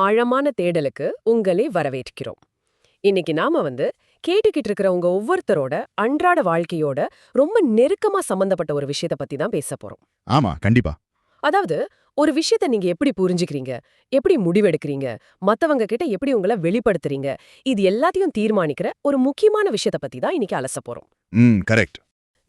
ஆழமான தேடலுக்கு உங்களை வரவேற்கிறோம். இன்னைக்கு நாம கேட்டுக்கிட்டு இருக்கிற உங்க ஒவ்வொருத்தரோட அன்றாட வாழ்க்கையோட ரொம்ப நெருக்கமா சம்பந்தப்பட்ட ஒரு விஷயத்த பத்தி தான் பேச போறோம். ஆமா, கண்டிப்பா. அதாவது, ஒரு விஷயத்த நீங்க எப்படி புரிஞ்சுக்கிறீங்க, எப்படி முடிவெடுக்கிறீங்க, மத்தவங்க கிட்ட எப்படி உங்களை வெளிப்படுத்துறீங்க, இது எல்லாத்தையும் தீர்மானிக்கிற ஒரு முக்கியமான விஷயத்த பத்தி தான் இன்னைக்கு அலச போறோம். கரெக்ட்.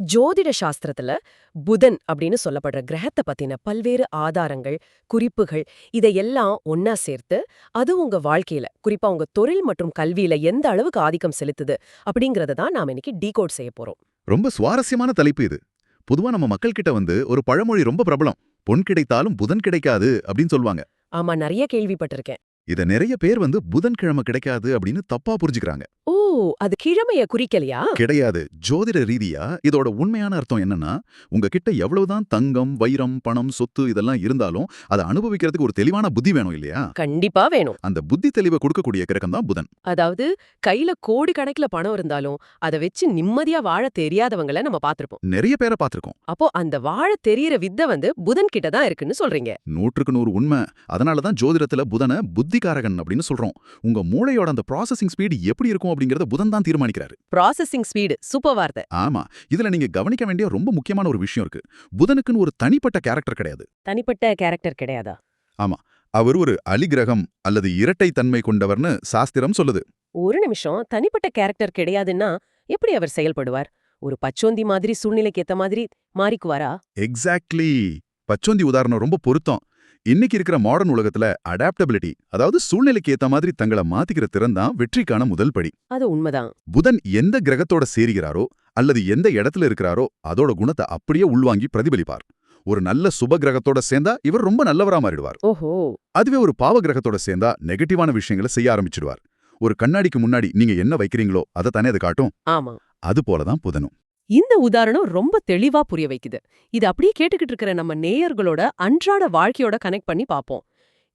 ஜோதிட சாஸ்திரத்துல புதன் அப்படின்னு சொல்லப்படுற கிரகத்தை பத்தின பல்வேறு ஆதாரங்கள், குறிப்புகள் இதையெல்லாம் ஒன்னா சேர்த்து அது உங்க வாழ்க்கையில, குறிப்பா உங்க தொழில் மற்றும் கல்வியில எந்த அளவுக்கு ஆதிக்கம் செலுத்துது அப்படிங்கறத தான் நாம இன்னைக்கு டீகோட் செய்ய போறோம். ரொம்ப சுவாரஸ்யமான தலைப்பு இது. பொதுவா நம்ம மக்கள் கிட்ட ஒரு பழமொழி ரொம்ப பிரபலம். பொன் கிடைத்தாலும் புதன் கிடைக்காது அப்படின்னு சொல்லுவாங்க. ஆமா, நிறைய கேள்விப்பட்டிருக்கேன். இத நிறைய பேர் புதன்கிழமை கிடைக்காது அப்படின்னு தப்பா புரிஞ்சுக்கிறாங்க. ஓ, அது கிழமைய குறிக்கலையா? கிடையாது. ஜோதிட ரீதியா இதோட உண்மையான அர்த்தம் என்னன்னா, உங்ககிட்ட எவ்வளவுதான் தங்கம், வைரம், பணம், சொத்து இதெல்லாம் இருந்தாலும் அதை அனுபவிக்கிறதுக்கு ஒரு தெளிவான புத்தி வேணும் இல்லையா? கண்டிப்பா வேணும். அந்த புத்தி தெளிவை கொடுக்கக்கூடிய கிரகம் தான் புதன். அதாவது, கையில கோடி கணக்குல பணம் இருந்தாலும் அதை வச்சு நிம்மதியா வாழ தெரியாதவங்கள நம்ம பாத்திருப்போம். நிறைய பேரை பார்த்திருக்கோம். அப்போ அந்த வாழ தெரியற வித்தை புதன் கிட்ட தான் இருக்குன்னு சொல்றீங்க. 100க்கு 100 உண்மை. அதனாலதான் ஜோதிடத்துல புதனை புத்திகாரகன் அப்படின்னு சொல்றோம். உங்க மூளையோட அந்த ப்ராசசிங் ஸ்பீடு எப்படி இருக்கும் அப்படிங்கறத புதன் தான் தீர்மானிக்கிறாரு. ப்ராசசிங் ஸ்பீடு, சூப்பர் வார்த்தை. ஆமா, இதுல நீங்க கவனிக்க வேண்டிய ரொம்ப முக்கியமான ஒரு விஷயம் இருக்கு. புதனுக்குன்னு ஒரு தனிப்பட்ட கேரக்டர் கிடையாது. தனிப்பட்ட கேரக்டர் கிடையாதா? ஆமா, அவர் ஒரு அலிகிரகம் அல்லது இரட்டை தன்மை கொண்டவர்னு சாஸ்திரம் சொல்லுது. ஒரு நிமிஷம், தனிப்பட்ட கேரக்டர் கிடையாதுன்னா எப்படி அவர் செயல்படுவார்? ஒரு பச்சோந்தி மாதிரி சூழ்நிலைக்கு ஏத்த மாதிரி மாறிக்குவாரா? எக்ஸாக்ட்லி. பச்சோந்தி உதாரணம் ரொம்ப பொருத்தம். இன்னைக்கு இருக்கிற மாடர்ன் உலகத்துல அடாப்டபிலிட்டி, அதாவது சூழ்நிலைக்கு ஏத்த மாதிரி தங்களை மாத்திக்கிற திறன் தான் வெற்றிக்கான முதல் படி. அது உண்மைதான். புதன் எந்த கிரகத்தோட சேருகிறாரோ அல்லது எந்த இடத்துல இருக்கிறாரோ அதோட குணத்தை அப்படியே உள்வாங்கி பிரதிபலிப்பார். ஒரு நல்ல சுப கிரகத்தோட சேர்ந்தா இவர் ரொம்ப நல்லவரா மாறிடுவார். ஓஹோ. அதுவே ஒரு பாவ கிரகத்தோட சேர்ந்தா நெகட்டிவான விஷயங்களை செய்ய ஆரம்பிச்சிடுவார். ஒரு கண்ணாடிக்கு முன்னாடி நீங்க என்ன வைக்கிறீங்களோ அதை தானே அது காட்டும். ஆமா, அது போலதான் புதனும். இந்த உதாரணம் ரொம்ப தெளிவா புரிய வைக்குது. இது அப்படியே கேட்டுக்கிட்டு இருக்கிற நம்ம நேயர்களோட அன்றாட வாழ்க்கையோட கனெக்ட் பண்ணி பாப்போம்.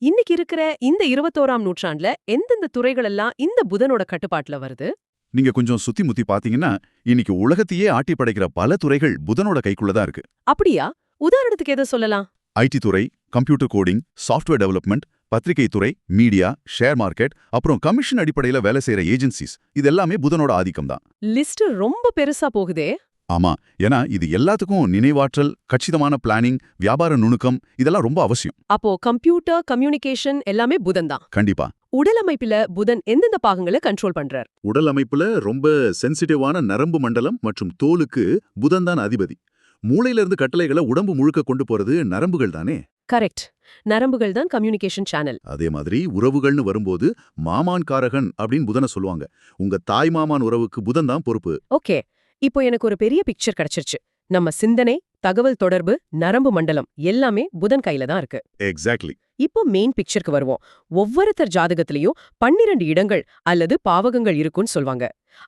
இன்னைக்கு இருக்கிற இந்த 21ஆம் நூற்றாண்டுல எந்தெந்த துறைகள் எல்லாம் இந்த புதனோட கட்டுப்பாட்டுல வருது? நீங்க கொஞ்சம் சுத்தி முத்தி பாத்தீங்கன்னா இன்னைக்கு உலகத்தையே ஆட்டி படைக்கிற பல துறைகள் புதனோட கைக்குள்ளதான் இருக்கு. அப்படியா? உதாரணத்துக்கு எதை சொல்லலாம்? ஐடி துறை, கம்ப்யூட்டர் கோடிங், சாஃப்ட்வேர் டெவலப்மெண்ட், பத்திரிகை துறை, மீடியா, ஷேர் மார்க்கெட், அப்புறம் கமிஷன் அடிப்படையில வேலை செய்யற ஏஜென்சிஸ், இது எல்லாமே புதனோட ஆதிக்கம் தான். லிஸ்ட் ரொம்ப பெருசா போகுதே. ஆமா, ஏன்னா இது எல்லாத்துக்கும் நினைவாற்றல், கச்சிதமான பிளானிங், வியாபார நுணுக்கம் இதெல்லாம் ரொம்ப அவசியம். அப்போ கம்ப்யூட்டர், கம்யூனிகேஷன் எல்லாமே புதன் தான். கண்டிப்பா. உடல் அமைப்புல புதன் எந்தெந்த பாகங்களை கண்ட்ரோல் பண்றார்? உடல் அமைப்புல ரொம்ப சென்சிட்டிவான நரம்பு மண்டலம் மற்றும் தோலுக்கு புதன் தான் அதிபதி. மூளையில இருந்து கட்டளைகளை உடம்பு முழுக்க கொண்டு போறது நரம்புகள் தானே. கரெக்ட். நரம்புகள் தான் கம்யூனிகேஷன் சேனல். அதே மாதிரி உறவுகள்னு வரும்போது மாமான் காரகன் அப்படின்னு புதனை சொல்லுவாங்க. உங்க தாய் மாமான் உறவுக்கு புதன் தான் பொறுப்பு. ஓகே, இப்போ எனக்கு ஒரு பெரிய பிக்சர் கிடைச்சிருச்சு. நம்ம சிந்தனை, தகவல் தொடர்பு, நரம்பு மண்டலம் எல்லாமே புதன் கையில தான் இருக்கு. எக்ஸாக்ட்லி. இப்போ மெயின் பிக்சருக்கு வருவோம். ஒவ்வொருத்தர் ஜாதகத்திலையும் 12 இடங்கள் அல்லது பாவகங்கள் இருக்குன்னு சொல்வாங்க.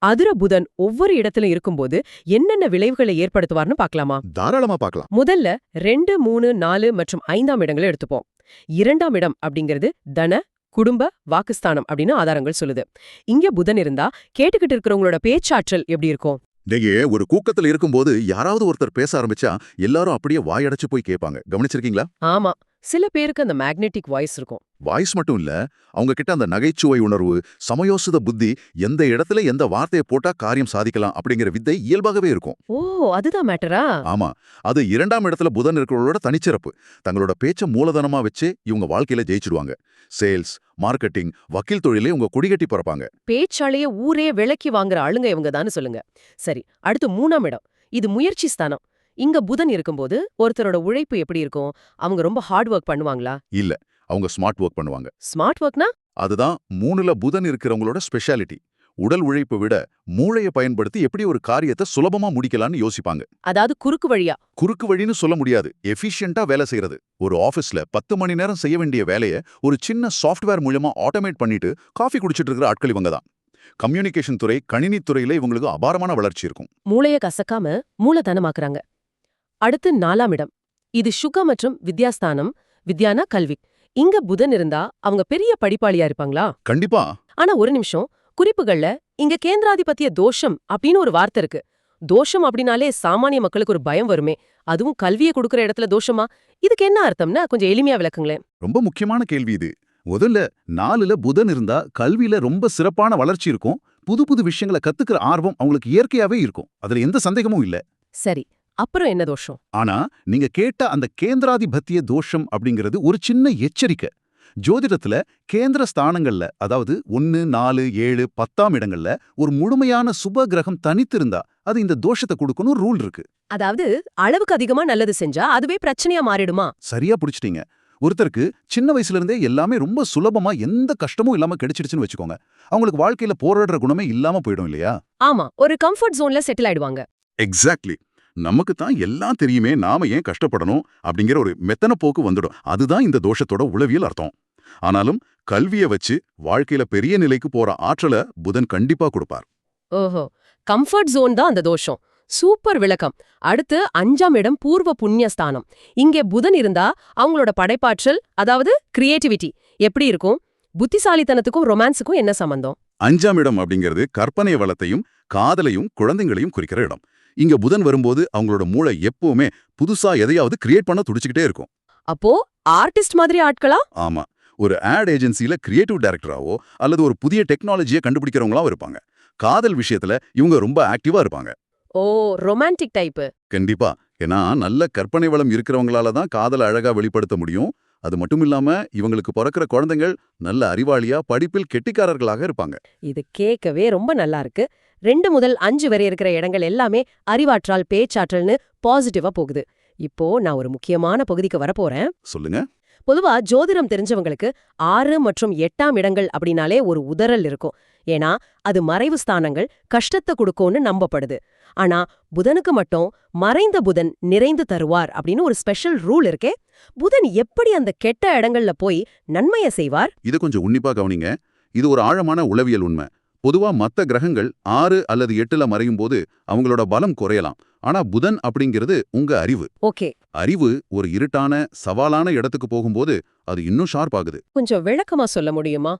அதுர புதன் ஒவ்வொரு இடத்திலும் இருக்கும்போது என்னென்ன விளைவுகளை ஏற்படுத்துவார்னு பார்க்கலாமா? தாராளமா பார்க்கலாம். முதல்ல 2, 3, 4 மற்றும் 5ஆம் இடங்களை எடுத்துப்போம். 2ஆம் இடம் அப்படிங்கிறது தன, குடும்ப, வாக்குஸ்தானம் அப்படின்னு ஆதாரங்கள் சொல்லுது. இங்க புதன் இருந்தா கேட்டுக்கிட்டு இருக்கிறவங்களோட பேச்சாற்றல் எப்படி இருக்கும்? நீங்க ஒரு கூக்கத்துல இருக்கும்போது யாராவது ஒருத்தர் பேச ஆரம்பிச்சா எல்லாரும் அப்படியே வாயடைச்சு போய் கேட்பாங்க. கவனிச்சிருக்கீங்களா? ஆமா, சில பேருக்கு அந்த மேக்னெட்டிக் வாய்ஸ் இருக்கும். வாய்ஸ் மட்டும் இல்ல, அவங்க கிட்ட அந்த நகைச்சுவை உணர்வு, சமயோசித புத்தி, எந்த இடத்துல எந்த வார்த்தையை போட்டா காரியம் சாதிக்கலாம் அப்படிங்கிற வித்தை இயல்பாகவே இருக்கும். ஓ, அதுதான் மேட்டரா? ஆமா, அது 2ஆம் இடத்துல புதன் இருக்கிறவங்களோட தனிச்சிறப்பு. தங்களோட பேச்ச மூலதனமா வச்சு இவங்க வாழ்க்கையில ஜெயிச்சிடுவாங்க. சேல்ஸ், மார்க்கெட்டிங், வக்கீல் தொழிலே உங்க குடிகட்டி பிறப்பாங்க. பேச்சாலேயே ஊரே விலைக்கு வாங்குற ஆளுங்க இவங்க தானு சொல்லுங்க. சரி, அடுத்து 3ஆம் இடம். இது முயற்சி ஸ்தானம். இங்க புதன் இருக்கும்போது ஒருத்தரோட உழைப்பு எப்படி இருக்கும்? அவங்க ரொம்ப ஹார்ட் ஒர்க் பண்ணுவாங்களா? இல்ல, அவங்க ஸ்மார்ட் ஒர்க் பண்ணுவாங்க. ஸ்மார்ட் ஒர்க்னா? அதுதான் 3ல புதன் இருக்கிறவங்களோட ஸ்பெஷாலிட்டி. உடல் உழைப்பை விட மூளையை பயன்படுத்தி எப்படி ஒரு காரியத்தை சுலபமா முடிக்கலாம்னு யோசிப்பாங்க. அதாவது குறுக்கு வழியா? குறுக்கு வழின்னு சொல்ல முடியாது, எஃபிஷியன்ட்டா வேலை செய்யறது. ஒரு ஆபீஸ்ல 10 மணி நேரம் செய்ய வேண்டிய வேலையை ஒரு சின்ன சாஃப்ட்வேர் மூலமா ஆட்டோமேட் பண்ணிட்டு காஃபி குடிச்சிட்டு இருக்கிற ஆட்கள் இவங்க தான். கம்யூனிகேஷன் துறை, கணினி துறையில இவங்களுக்கு அபாரமான வளர்ச்சி இருக்கும். மூளைய கசக்காம மூலதனமாக்குறாங்க. அடுத்து 4ஆம் இடம். இது சுக மற்றும் வித்யாஸ்தானம். வித்யானா கல்வி. இங்க புதன் இருந்தா அவங்க பெரிய படிப்பாளியா இருப்பாங்களா? கண்டிப்பா. ஆனா ஒரு நிமிஷம், குறிப்புகள்ல இங்க கேந்திராதிபத்திய தோஷம் அப்படின்னு ஒரு வார்த்தை இருக்கு. தோஷம் அப்படின்னாலே சாமானிய மக்களுக்கு ஒரு பயம் வருமே, அதுவும் கல்வியை கொடுக்கற இடத்துல தோஷமா? இதுக்கு என்ன அர்த்தம்னா கொஞ்சம் எளிமையா விளக்குங்களேன். ரொம்ப முக்கியமான கேள்வி இது. முதல்ல 4ல புதன் இருந்தா கல்வியில ரொம்ப சிறப்பான வளர்ச்சி இருக்கும். புது புது விஷயங்களை கத்துக்கிற ஆர்வம் அவங்களுக்கு இயற்கையாவே இருக்கும். அதுல எந்த சந்தேகமும் இல்ல. சரி, அப்புறம் என்ன தோஷம்? ஆனா நீங்க கேட்ட அந்த கேந்திராதிபத்திய தோஷம் அப்படிங்கிறது ஒரு சின்ன எச்சரிக்கை. ஜோதிடத்துல கேந்திர ஸ்தானங்கள்ல, அதாவது 1, 4, 7, 10ஆம் இடங்கள்ல ஒரு முழுமையான சுப கிரகம் தனித்திருந்தா அது இந்த தோஷத்தை கொடுக்கணும் ரூல் இருக்கு. அதாவது அளவுக்கு அதிகமா நல்லது செஞ்சா அதுவே பிரச்சனையா மாறிடுமா? சரியா புடிச்சிட்டீங்க. ஒருத்தருக்கு சின்ன வயசுல இருந்தே எல்லாமே ரொம்ப சுலபமா எந்த கஷ்டமும் இல்லாம கிடைச்சிடுச்சுன்னு வச்சுக்கோங்க. அவங்களுக்கு வாழ்க்கையில போராடுற குணமே இல்லாம போயிடும் இல்லையா? ஆமா, ஒரு கம்ஃபர்ட் ஜோன்ல செட்டில் ஆயிடுவாங்க. எக்ஸாக்ட்லி. நமக்கு தான் எல்லாம் தெரியுமே, நாம ஏன் கஷ்டப்படணும் அப்படிங்கிற ஒரு மெத்தன போக்கு வந்துடும். அதுதான் இந்த தோஷத்தோட உளவியல் அர்த்தம். ஆனாலும் கல்வியை வச்சு வாழ்க்கையில பெரிய நிலைக்கு போற ஆற்றல புதன் கண்டிப்பா கொடுப்பார். ஓஹோ, கம்ஃபர்ட் ஜோன் தான் அந்த தோஷம். சூப்பர் விளக்கம். அடுத்து 5ஆம் இடம் பூர்வ புண்ணிய ஸ்தானம். இங்கே புதன் இருந்தா அவங்களோட படைப்பாற்றல், அதாவது கிரியேட்டிவிட்டி எப்படி இருக்கும்? புத்திசாலித்தனத்துக்கும் ரொமான்ஸுக்கும் என்ன சம்பந்தம்? 5ஆம் இடம் அப்படிங்கிறது கற்பனை வளத்தையும் காதலையும் குழந்தைங்களையும் குறிக்கிற இடம். இங்க புதன் வரும்போது அவங்களோட மூளை எப்பவுமே புதுசா எதையாவது கிரியேட் பண்ண துடிச்சுக்கிட்டே இருக்கும். அப்போ ஆர்டிஸ்ட் மாதிரி ஆட்களா? ஆமா, ஒரு ஆட் ஏஜென்சில கிரியேட்டிவ் டைரக்டராவோ அல்லது ஒரு புதிய டெக்னாலஜியை கண்டுபிடிக்கிறவங்களாவும் இருப்பாங்க. காதல் விஷயத்துல இவங்க ரொம்ப ஆக்டிவா இருப்பாங்க. ஓ, ரொமான்டிக் டைப்பு. கண்டிப்பா. ஏன்னா நல்ல கற்பனை வளம் இருக்கிறவங்களால தான் காதலை அழகா வெளிப்படுத்த முடியும். அது மட்டும் இல்லாம இவங்களுக்கு பிறக்கிற குழந்தைகள் நல்ல அறிவாளியா, படிப்பில் கெட்டிக்காரர்களாக இருப்பாங்க. இது கேட்கவே ரொம்ப நல்லா இருக்கு. 2 முதல் 5 வரை இருக்கிற இடங்கள் எல்லாமே அறிவாற்றல், பேச்சாற்றல்னு பாசிட்டிவா போகுது. இப்போ நான் ஒரு முக்கியமான பகுதிக்கு வரப்போறேன். சொல்லுங்க. பொதுவா ஜோதிடம் தெரிஞ்சவங்களுக்கு 6 மற்றும் 8ஆம் இடங்கள் அப்படின்னாலே ஒரு உதறல் இருக்கும். ஏன்னா அது மறைவு ஸ்தானங்கள், கஷ்டத்தை கொடுக்கும்னு நம்பப்படுது. ஆனா புதனுக்கு மட்டும் மறைந்த புதன் நிறைந்து தருவார் அப்படின்னு ஒரு ஸ்பெஷல் ரூல் இருக்கே. புதன் எப்படி அந்த கெட்ட இடங்கள்ல போய் நன்மைய செய்வார்? இது கொஞ்சம் உன்னிப்பா கவனிங்க. இது ஒரு ஆழமான உளவியல் உண்மை. பொதுவா மத்த கிரகங்கள் 6 அல்லது 8ல மறையும் போது அவங்களோட பலம் குறையலாம். ஆனா புதன் அப்படிங்கிறது உங்க அறிவு. ஓகே, அறிவு ஒரு இருட்டான, சவாலான இடத்துக்கு போகும்போது அது இன்னும் ஷார்ப் ஆகுது. கொஞ்சம் விளக்கமா சொல்ல முடியுமா?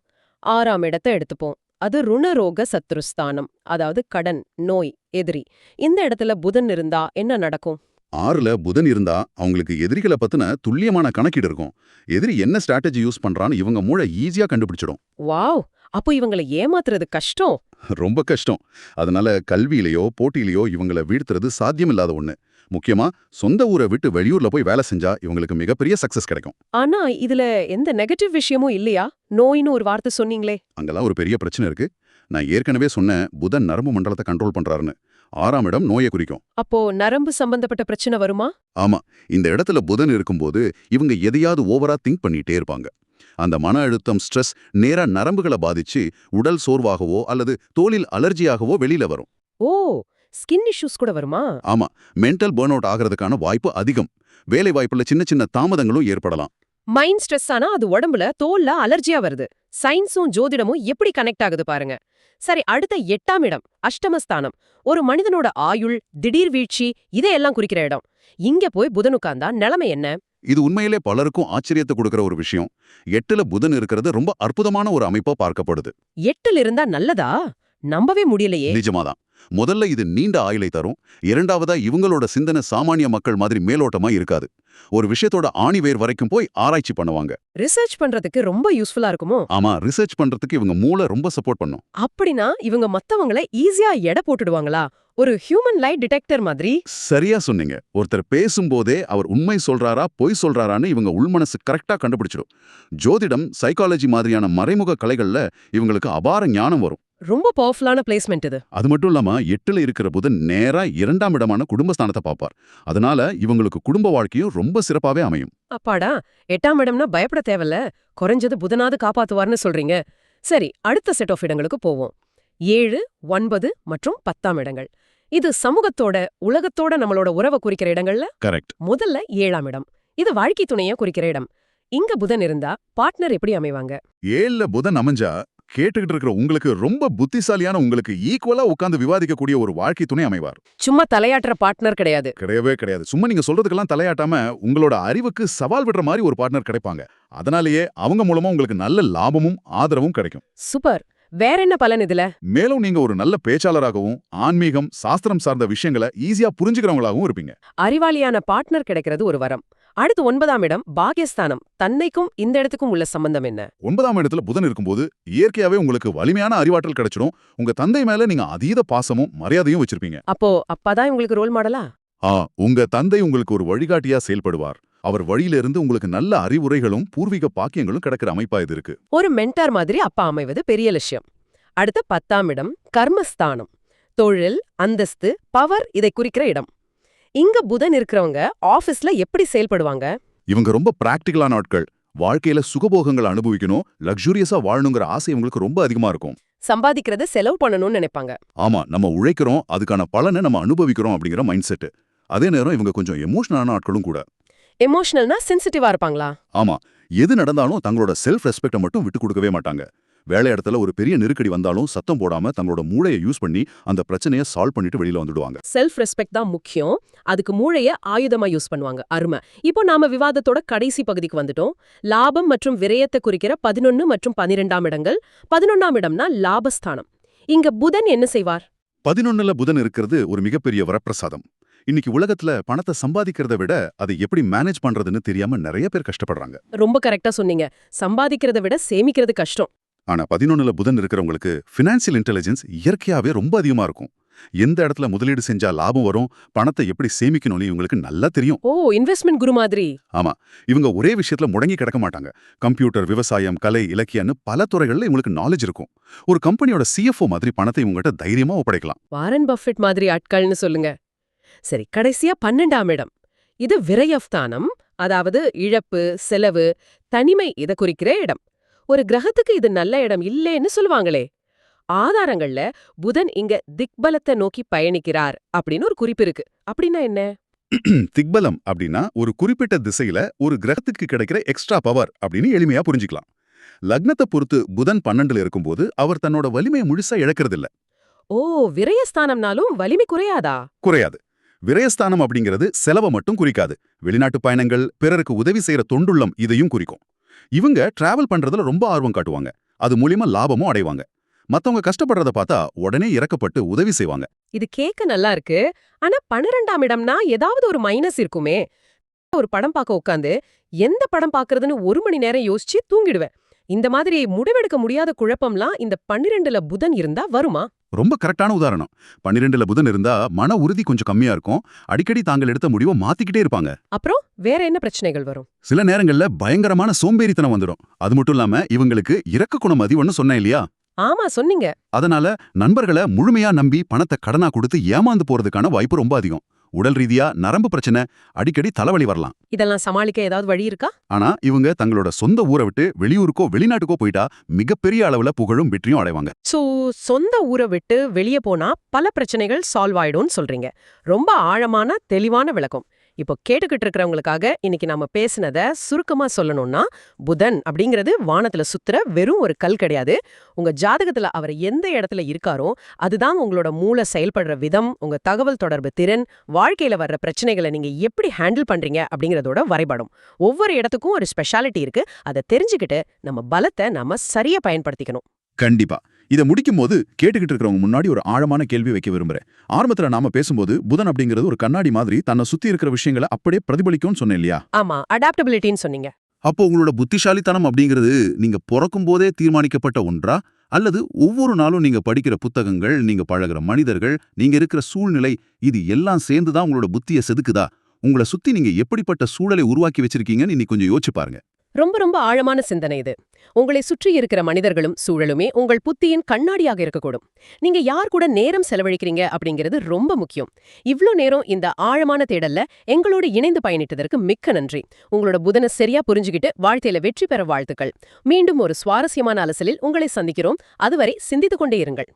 6ஆம் இடத்தை எடுத்துப்போம். அது ருணரோக சத்ருஸ்தானம், அதாவது கடன், நோய், எதிரி. இந்த இடத்துல புதன் இருந்தா என்ன நடக்கும்? 6ல புதன் இருந்தா அவங்களுக்கு எதிரிகளை பத்தின துல்லியமான கணக்கீடு இருக்கும். எதிரி என்ன ஸ்ட்ராட்டஜி யூஸ் பண்றான்னு இவங்க மூளை ஈஸியா கண்டுபிடிச்சிடும். வாவ், அப்போ இவங்களை ஏமாத்துறது கஷ்டம். ரொம்ப கஷ்டம். அதனால கல்வியிலயோ போட்டியிலயோ இவங்களை வீழ்த்துறது சாத்தியமில்லாத ஒண்ணு. முக்கியமா சொந்த ஊரை விட்டு வெளியூர்ல போய் வேலை செஞ்சா இவங்களுக்கு மிகப்பெரிய சக்சஸ் கிடைக்கும். ஆனா இதுல எந்த நெகட்டிவ் விஷயமும் இல்லையா? நோயின்னு ஒரு வார்த்தை சொன்னீங்களே. அங்கெல்லாம் ஒரு பெரிய பிரச்சனை இருக்கு. நான் ஏற்கனவே சொன்னேன், புதன் நரம்பு மண்டலத்தை கண்ட்ரோல் பண்றாருன்னு. 6ஆம் இடம் நோயை குறிக்கும். அப்போ நரம்பு சம்பந்தப்பட்ட பிரச்சனை வருமா? ஆமா, இந்த இடத்துல புதன் இருக்கும்போது இவங்க எதையாவது ஓவரா திங்க் பண்ணிட்டே இருப்பாங்க. அந்த மன அழுத்தம், ஸ்ட்ரெஸ் நேரா நரம்புகளை பாதிச்சு உடல் சோர்வாகவோ அல்லது தோலில் அலர்ஜியாகவோ வெளியில வரும். ஓ, ஸ்கின் இஷ்யூஸ் கூட வருமா? ஆமா, மென்டல் பர்ன் அவுட் ஆகிறதுக்கான வாய்ப்பு அதிகம். வேலை வாய்ப்புல சின்ன சின்ன தாமதங்களும் ஏற்படலாம். மைண்ட் ஸ்ட்ரெஸ் ஆனா அது உடம்புல, தோல்ல அலர்ஜியா வருது. சயின்ஸும் ஜோதிடமும் எப்படி கனெக்ட் ஆகுது பாருங்க. சரி, அடுத்த 8ஆம் இடம் அஷ்டமஸ்தானம். ஒரு மனிதனோட ஆயுள், திடீர் வீழ்ச்சி, இதையெல்லாம் குறிக்கிற இடம். இங்க போய் புதன் உட்கார்ந்தா நிலைமை என்ன? இது உண்மையிலே பலருக்கும் ஆச்சரியத்தை கொடுக்கிற ஒரு விஷயம். 8ல புதன் இருக்கிறது ரொம்ப அற்புதமான ஒரு அமைப்பா பார்க்கப்படுது. 8ல் இருந்தா நல்லதா? நம்பவே முடியலையே. நிஜமாதான். முதல்ல இது நீண்ட ஆயுளை தரும். இரண்டாவதா இவங்களோட சிந்தனை சாமானிய மக்கள் மாதிரி மேலோட்டமா இருக்காது. ஒரு விஷயத்தோட ஆணிவேர் வரைக்கும் போய் ஆராய்ச்சி பண்ணுவாங்க. ரிசர்ச் பண்றதுக்கு ரொம்ப யூஸ்ஃபுல்லா இருக்குமோ? ஆமா, ரிசர்ச் பண்றதுக்கு இவங்க மூளை ரொம்ப சப்போர்ட் பண்ணும். அப்படின்னா இவங்க மத்தவங்களை ஈஸியா எடை போட்டுடுவாங்களா? ஒரு ஹியூமன் லை டிடெக்டர் மாதிரி? சரியா சொன்னீங்க. ஒருத்தர் பேசும்போதே அவர் உண்மை சொல்றாரா பொய் சொல்றாரான்னு இவங்க உள்மனசு கரெக்டா கண்டுபிடிச்சிடும். ஜோதிடம், சைக்காலஜி மாதிரியான மறைமுக கலைகள்ல இவங்களுக்கு அபார ஞானம் வரும். ரொம்ப பவர்ஃபுல்லான பிளேஸ்மெண்ட் இது. அது மட்டும் இல்லாம 8ல இருக்கிற புதன் நேரா 2ஆம் இடமான குடும்பஸ்தானத்தை பார்ப்பார். அதனால இவங்களுக்கு குடும்ப வாழ்க்கையும் ரொம்ப சிறப்பாவே அமையும். அப்பாடா, 8ஆம் இடம்னா பயப்பட தேவையில்ல. குறைஞ்சது புதனாவது காப்பாத்துவார்னு சொல்றீங்க. சரி, அடுத்த செட் ஆஃப் இடங்களுக்கு போவோம். 7, 9 மற்றும் 10ஆம் இடங்கள். இது சமூகத்தோட, உலகத்தோட நம்மளோட உறவை குறிக்கிற இடங்கள்ல. கரெக்ட். முதல்ல 7ஆம் இடம். இது வாழ்க்கை துணைய குறிக்கிற இடம். இங்க புதன் இருந்தா பார்ட்னர் எப்படி அமைவாங்க? 7ல புதன் அமைஞ்சா கேட்டுக்கிட்டு இருக்கிற உங்களுக்கு, ரொம்ப புத்திசாலியான உங்களுக்கு ஈக்குவலா உட்கார்ந்து விவாதிக்கக்கூடிய ஒரு வாழ்க்கை துணை அமைவார். சும்மா தலையாட்டுற பார்ட்னர் கிடையாது. கிடையவே கிடையாது. சும்மா நீங்க சொல்றதுக்கெல்லாம் தலையாட்டாம உங்களோட அறிவுக்கு சவால் விடுற மாதிரி ஒரு பார்ட்னர் கிடைப்பாங்க. அதனாலேயே அவங்க மூலமா உங்களுக்கு நல்ல லாபமும் ஆதரவும் கிடைக்கும். சூப்பர். வேற என்ன பலன் இதுல? மேலும் நீங்க ஒரு நல்ல பேச்சாளராகவும் ஆன்மீகம், சாஸ்திரம் சார்ந்த விஷயங்களை ஈஸியா புரிஞ்சுக்கிறவங்களாகவும் இருப்பீங்க. அறிவாளியான பார்ட்னர் கிடைக்கிறது ஒரு வரம். அடுத்து 9ஆம் இடம் பாக்யஸ்தானம். தன்னைக்கும் இந்த இடத்துக்கும் உள்ள சம்பந்தம் என்ன? 9ஆம் இடத்துல புதன் இருக்கும்போது இயற்கையாவே உங்களுக்கு வலிமையான அறிவாற்றல் கிடைச்சிடும். உங்க தந்தை மேல நீங்க அதீத பாசமும் மரியாதையும் வச்சிருப்பீங்க. அப்போ அப்பாதான் உங்களுக்கு ரோல் மாடலா? உங்க தந்தை உங்களுக்கு ஒரு வழிகாட்டியா செயல்படுவார். அவர் வழியிலிருந்து உங்களுக்கு நல்ல அறிவுரைகளும் பூர்வீக பாக்கியங்களும் கிடைக்கிற அமைப்பா இது இருக்கு. ஒரு மென்டார் மாதிரி அப்பா அமைவது பெரிய விஷயம். அடுத்த 10ஆம் இடம் கர்மஸ்தானம். தொழில், அந்தஸ்து, பவர் இதை குறிக்கிற இடம். இங்க புதன் இருக்கிறவங்க ஆபீஸ்ல எப்படி செயல்படுவாங்க? இவங்க ரொம்ப பிராக்டிகலான ஆட்கள். வாழ்க்கையில சுகபோகங்களை அனுபவிக்கணும், லக்ஸூரியஸா வாழணுங்கிற ஆசை இவங்களுக்கு ரொம்ப அதிகமா இருக்கும். சம்பாதிக்கிறத செலவு பண்ணணும்னு நினைப்பாங்க. ஆமா, நம்ம உழைக்கிறோம், அதுக்கான பலனை நம்ம அனுபவிக்கிறோம் அப்படிங்கிற மைண்ட் செட். அதே நேரம் இவங்க கொஞ்சம் எமோஷனலான ஆட்களும் கூட. எமோஷனல்னா சென்சிட்டிவா இருப்பாங்களா? ஆமா, எது நடந்தாலும் தங்களோட செல்ஃப் ரெஸ்பெக்ட மட்டும் விட்டு கொடுக்கவே மாட்டாங்க. வேலை இடத்துல ஒரு பெரிய நெருக்கடி வந்தாலும் சத்தம் போடாம தங்களோட மூளையை யூஸ் பண்ணி அந்த பிரச்சனையை சால்வ் பண்ணிட்டு வெளியில வந்துடுவாங்க. செல்ஃப் ரெஸ்பெக்ட் தான் முக்கியம். அதுக்கு மூளைய ஆயுதமா யூஸ் பண்ணுவாங்க. அருமை. இப்போ நாம விவாதத்தோட கடைசி பகுதிக்கு வந்துட்டோம். லாபம் மற்றும் விரயத்தை குறிக்கிற 11 மற்றும் 12ஆம் இடங்கள். 11ஆம் இடம்னா லாபஸ்தானம். இங்க புதன் என்ன செய்வார்? 11ல புதன் இருக்கிறது ஒரு மிகப்பெரிய வரப்பிரசாதம். இன்னைக்கு உலகத்துல பணத்தை சம்பாதிக்கிறத விட அதை எப்படி மேனேஜ் பண்றதுன்னு தெரியாம நிறைய பேர் கஷ்டப்படுறாங்க. ரொம்ப கரெக்டா சொன்னீங்க. சம்பாதிக்கிறத விட சேமிக்கிறது கஷ்டம். ஆனா 11ல புதன் இருக்கிறவங்களுக்கு ஃபினான்சியல் இன்டெலிஜென்ஸ் இயற்கையாவே ரொம்ப அதிகமா இருக்கும். எந்த இடத்துல முதலீடு செஞ்சா லாபம் வரும், பணத்தை எப்படி சேமிக்கணும்னு இவங்களுக்கு நல்லா தெரியும். ஓ, இன்வெஸ்ட்மெண்ட் குரு மாதிரி. ஆமா, இவங்க ஒரே விஷயத்துல முடங்கி கிடக்க மாட்டாங்க. கம்ப்யூட்டர், விவசாயம், கலை, இலக்கியம்னு பல துறைகள்ல இவங்களுக்கு நாலேஜ் இருக்கும். ஒரு கம்பெனியோட CFO மாதிரி பணத்தை இவங்ககிட்ட தைரியமா ஒப்படைக்கலாம். வாரன் பஃபெட் மாதிரி ஆட்கள்னு சொல்லுங்க. சரி, கடைசியா 12ஆம் இடம். இது விரயஸ்தானம். அதாவது இழப்பு, செலவு, தனிமை இத குறிக்கிற இடம். ஒரு கிரகத்துக்கு இது நல்ல இடம் இல்லேன்னு சொல்லுவாங்களே. ஆதாரங்கள்ல புதன் இங்க திக்பலத்தை நோக்கி பயணிக்கிறார் அப்படின்னு ஒரு குறிப்பு இருக்கு. அப்படின்னா என்ன? திக்பலம் அப்படின்னா ஒரு குறிப்பிட்ட திசையில ஒரு கிரகத்துக்கு கிடைக்கிற எக்ஸ்ட்ரா பவர் அப்படின்னு எளிமையா புரிஞ்சுக்கலாம். லக்னத்தை பொறுத்து புதன் 12ல இருக்கும்போது அவர் தன்னோட வலிமையை முழுசா இழக்கிறதில்ல. ஓ, விரயஸ்தானம்னாலும் வலிமை குறையாதா? குறையாது. விரயஸ்தானம் அப்படிங்கிறது செலவை மட்டும் குறிக்காது. வெளிநாட்டு பயணங்கள், பிறருக்கு உதவி செய்யற தொண்டுள்ளம் இதையும் குறிக்கும். இவங்க டிராவல் பண்றதுல ரொம்ப ஆர்வம் காட்டுவாங்க. அது மூலியமா லாபமும் அடைவாங்க. மத்தவங்க கஷ்டப்படுறத பார்த்தா உடனே இறக்கப்பட்டு உதவி செய்வாங்க. இது கேட்க நல்லா இருக்கு. ஆனா 12ஆம் இடம்னா ஏதாவது ஒரு மைனஸ் இருக்குமே. ஒரு படம் பார்க்க உட்காந்து எந்த படம் பார்க்கறதுன்னு 1 மணி நேரம் யோசிச்சு தூங்கிடுவேன். இந்த மாதிரி முடிவெடுக்க முடியாத குழப்பம்லாம் இந்த 12ல புதன் இருந்தா வருமா? ரொம்ப கரெக்டான உதாரணம். 12ல புதன் இருந்தா மன உறுதி கொஞ்சம் கம்மியா இருக்கும். அடிக்கடி தாங்கள் எடுத்த முடிவை மாத்திக்கிட்டே இருப்பாங்க. அப்புறம் வேற என்ன பிரச்சனைகள் வரும்? சில நேரங்கள்ல பயங்கரமான சோம்பேறித்தனம் வந்துடும். அது மட்டும் இல்லாம இவங்களுக்கு இரக்க குணம் அதிகம்னு சொன்னேன் இல்லையா? ஆமா, சொன்னீங்க. அதனால நண்பர்களை முழுமையா நம்பி பணத்தை கடனா கொடுத்து ஏமாந்து போறதுக்கான வாய்ப்பு ரொம்ப அதிகம். உடல் ரீதியா நரம்பு பிரச்சனை, அடிக்கடி தலைவலி வரலாம். இதெல்லாம் சமாளிக்க ஏதாவது வழி இருக்கா? ஆனா இவங்க தங்களோட சொந்த ஊரை விட்டு வெளியூருக்கோ வெளிநாட்டுக்கோ போயிட்டா மிகப்பெரிய அளவுல புகழும் வெற்றியும் அடைவாங்க. சோ, சொந்த ஊரை விட்டு வெளியே போனா பல பிரச்சனைகள் சால்வ் ஆயிடும்னு சொல்றீங்க. ரொம்ப ஆழமான தெளிவான விளக்கம். இப்போ கேட்டுக்கிட்டு இருக்கிறவங்களுக்காக இன்னைக்கு நாம பேசினத சுருக்கமா சொல்லணும்னா, புதன் அப்படிங்கிறது வானத்துல சுத்துற வெறும் ஒரு கல் கிடையாது. உங்க ஜாதகத்துல அவர் எந்த இடத்துல இருக்காரோ அதுதான் உங்களோட மூளை செயல்படுற விதம், உங்க தகவல் தொடர்பு திறன், வாழ்க்கையில வர்ற பிரச்சனைகளை நீங்க எப்படி ஹேண்டில் பண்றீங்க அப்படிங்கறதோட வரைபடம். ஒவ்வொரு இடத்துக்கும் ஒரு ஸ்பெஷாலிட்டி இருக்கு. அதை தெரிஞ்சுக்கிட்டு நம்ம பலத்தை நாம சரியா பயன்படுத்திக்கணும். கண்டிப்பா. இதை முடிக்கும் போது கேட்டுக்கிட்டு இருக்கிறவங்க முன்னாடி ஒரு ஆழமான கேள்வி வைக்க விரும்புறேன். ஆரம்பத்துல நாம பேசும்போது புதன் அப்படிங்கிறது ஒரு கண்ணாடி மாதிரி தன்னை சுத்தி இருக்கிற விஷயங்களை அப்படியே பிரதிபலிக்கும்னு சொன்னேன் இல்லையா? ஆமா, அடாப்டபிலிட்டின்னு சொன்னீங்க. அப்போ உங்களோட புத்திசாலித்தனம் அப்படிங்கிறது நீங்க பிறக்கும் போதே தீர்மானிக்கப்பட்ட ஒன்றா, அல்லது ஒவ்வொரு நாளும் நீங்க படிக்கிற புத்தகங்கள், நீங்க பழகுற மனிதர்கள், நீங்க இருக்கிற சூழ்நிலை, இது எல்லாம் சேர்ந்துதான் உங்களோட புத்தியை செதுக்குதா? உங்களை சுத்தி நீங்க எப்படிப்பட்ட சூழலை உருவாக்கி வச்சிருக்கீங்கன்னு இன்னைக்கு கொஞ்சம் யோசிச்சு பாருங்க. ரொம்ப ரொம்ப ஆழமான சிந்தனை இது. உங்களை சுற்றி இருக்கிற மனிதர்களும் சூழலுமே உங்கள் புத்தியின் கண்ணாடியாக இருக்கக்கூடும். நீங்க யார் கூட நேரம் செலவழிக்கிறீங்க அப்படிங்கிறது ரொம்ப முக்கியம். இவ்ளோ நேரம் இந்த ஆழமான தேடல்ல எங்களோட இணைந்து பயணித்ததற்கு மிக்க நன்றி. உங்களோட புதனை சரியா புரிஞ்சுக்கிட்டு வாழ்க்கையில வெற்றி பெற வாழ்த்துக்கள். மீண்டும் ஒரு சுவாரஸ்யமான அலசலில் உங்களை சந்திக்கிறோம். அதுவரை சிந்தித்துக் கொண்டே இருங்கள்.